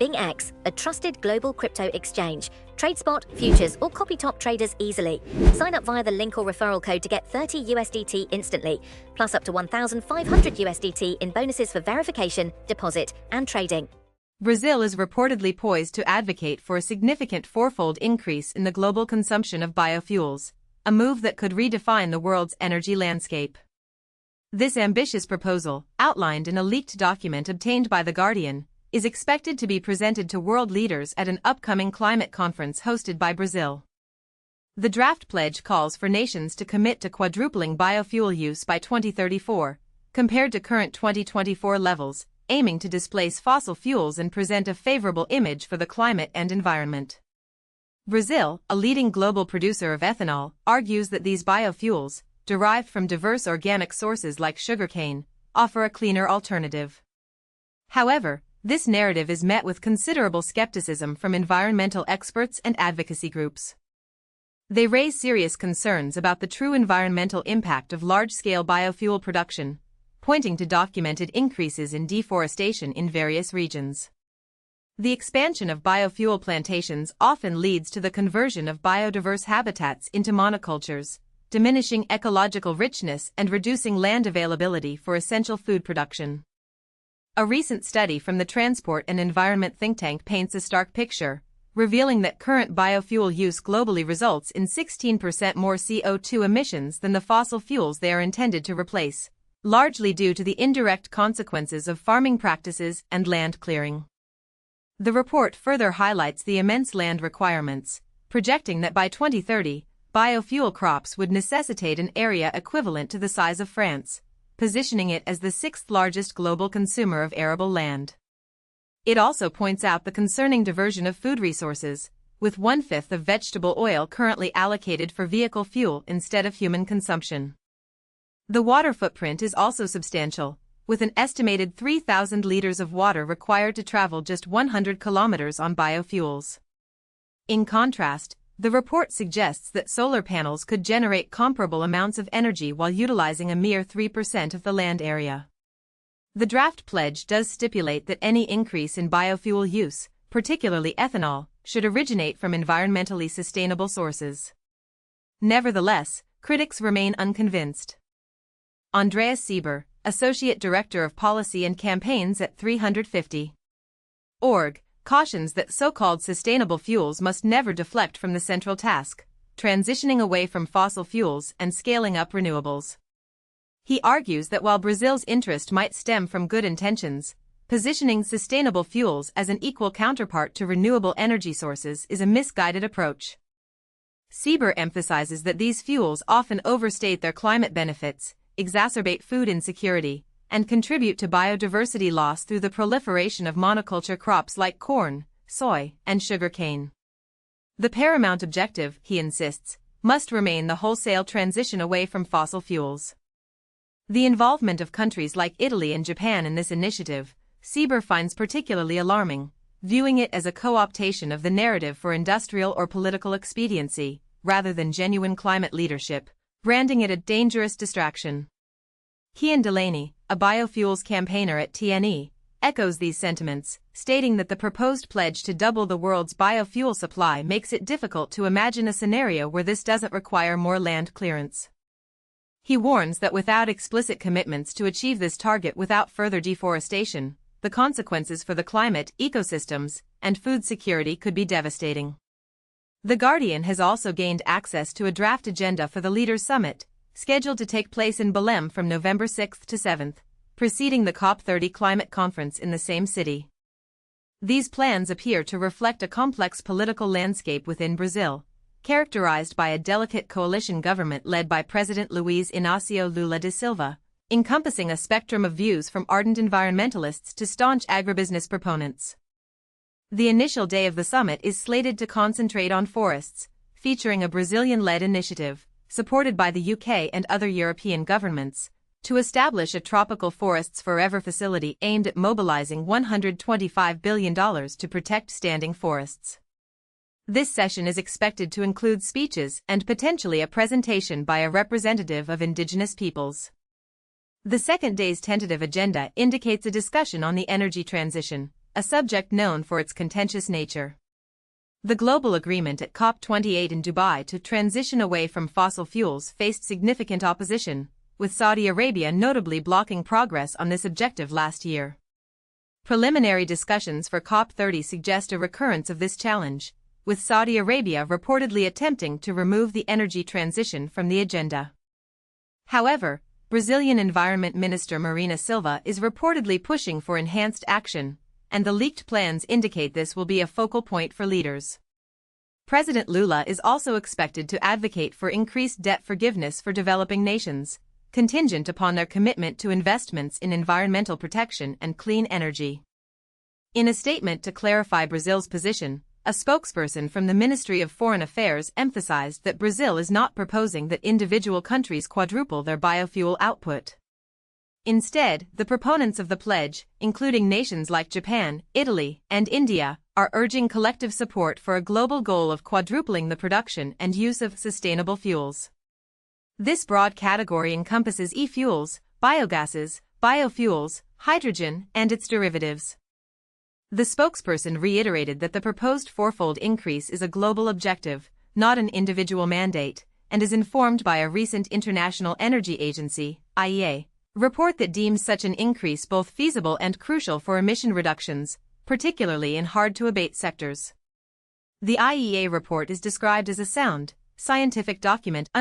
BingX, a trusted global crypto exchange. Trade spot, futures, or copy top traders easily. Sign up via the link or referral code to get 30 USDT instantly, plus up to 1,500 USDT in bonuses for verification, deposit, and trading. Brazil is reportedly poised to advocate for a significant fourfold increase in the global consumption of biofuels, a move that could redefine the world's energy landscape. This ambitious proposal, outlined in a leaked document obtained by The Guardian, is expected to be presented to world leaders at an upcoming climate conference hosted by Brazil. The draft pledge calls for nations to commit to quadrupling biofuel use by 2034, compared to current 2024 levels, aiming to displace fossil fuels and present a favorable image for the climate and environment. Brazil, a leading global producer of ethanol, argues that these biofuels, derived from diverse organic sources like sugarcane, offer a cleaner alternative. However, this narrative is met with considerable skepticism from environmental experts and advocacy groups. They raise serious concerns about the true environmental impact of large-scale biofuel production, pointing to documented increases in deforestation in various regions. The expansion of biofuel plantations often leads to the conversion of biodiverse habitats into monocultures, diminishing ecological richness and reducing land availability for essential food production. A recent study from the Transport and Environment think tank paints a stark picture, revealing that current biofuel use globally results in 16% more CO2 emissions than the fossil fuels they are intended to replace, largely due to the indirect consequences of farming practices and land clearing. The report further highlights the immense land requirements, projecting that by 2030, biofuel crops would necessitate an area equivalent to the size of France, positioning it as the sixth largest global consumer of arable land. It also points out the concerning diversion of food resources, with 1/5 of vegetable oil currently allocated for vehicle fuel instead of human consumption. The water footprint is also substantial, with an estimated 3,000 liters of water required to travel just 100 kilometers on biofuels. In contrast, the report suggests that solar panels could generate comparable amounts of energy while utilizing a mere 3% of the land area. The draft pledge does stipulate that any increase in biofuel use, particularly ethanol, should originate from environmentally sustainable sources. Nevertheless, critics remain unconvinced. Andreas Sieber, Associate Director of Policy and Campaigns at 350.org, cautions that so-called sustainable fuels must never deflect from the central task, transitioning away from fossil fuels and scaling up renewables. He argues that while Brazil's interest might stem from good intentions, positioning sustainable fuels as an equal counterpart to renewable energy sources is a misguided approach. Sieber emphasizes that these fuels often overstate their climate benefits, exacerbate food insecurity, and contribute to biodiversity loss through the proliferation of monoculture crops like corn, soy, and sugarcane. The paramount objective, he insists, must remain the wholesale transition away from fossil fuels. The involvement of countries like Italy and Japan in this initiative, Sieber finds particularly alarming, viewing it as a co-optation of the narrative for industrial or political expediency, rather than genuine climate leadership, branding it a dangerous distraction. Kian Delaney, a biofuels campaigner at TNE, echoes these sentiments, stating that the proposed pledge to double the world's biofuel supply makes it difficult to imagine a scenario where this doesn't require more land clearance. He warns that without explicit commitments to achieve this target without further deforestation, the consequences for the climate, ecosystems, and food security could be devastating. The Guardian has also gained access to a draft agenda for the Leaders' Summit, scheduled to take place in Belém from November 6 to 7, preceding the COP30 climate conference in the same city. These plans appear to reflect a complex political landscape within Brazil, characterized by a delicate coalition government led by President Luiz Inácio Lula da Silva, encompassing a spectrum of views from ardent environmentalists to staunch agribusiness proponents. The initial day of the summit is slated to concentrate on forests, featuring a Brazilian-led initiative, supported by the UK and other European governments, to establish a tropical forests forever facility aimed at mobilizing $125 billion to protect standing forests. This session is expected to include speeches and potentially a presentation by a representative of indigenous peoples. The second day's tentative agenda indicates a discussion on the energy transition, a subject known for its contentious nature. The global agreement at COP28 in Dubai to transition away from fossil fuels faced significant opposition, with Saudi Arabia notably blocking progress on this objective last year. Preliminary discussions for COP30 suggest a recurrence of this challenge, with Saudi Arabia reportedly attempting to remove the energy transition from the agenda. However, Brazilian Environment Minister Marina Silva is reportedly pushing for enhanced action, and the leaked plans indicate this will be a focal point for leaders. President Lula is also expected to advocate for increased debt forgiveness for developing nations, contingent upon their commitment to investments in environmental protection and clean energy. In a statement to clarify Brazil's position, a spokesperson from the Ministry of Foreign Affairs emphasized that Brazil is not proposing that individual countries quadruple their biofuel output. Instead, the proponents of the pledge, including nations like Japan, Italy, and India, are urging collective support for a global goal of quadrupling the production and use of sustainable fuels. This broad category encompasses e-fuels, biogases, biofuels, hydrogen, and its derivatives. The spokesperson reiterated that the proposed fourfold increase is a global objective, not an individual mandate, and is informed by a recent International Energy Agency, IEA, report that deems such an increase both feasible and crucial for emission reductions, particularly in hard-to-abate sectors. The IEA report is described as a sound, scientific document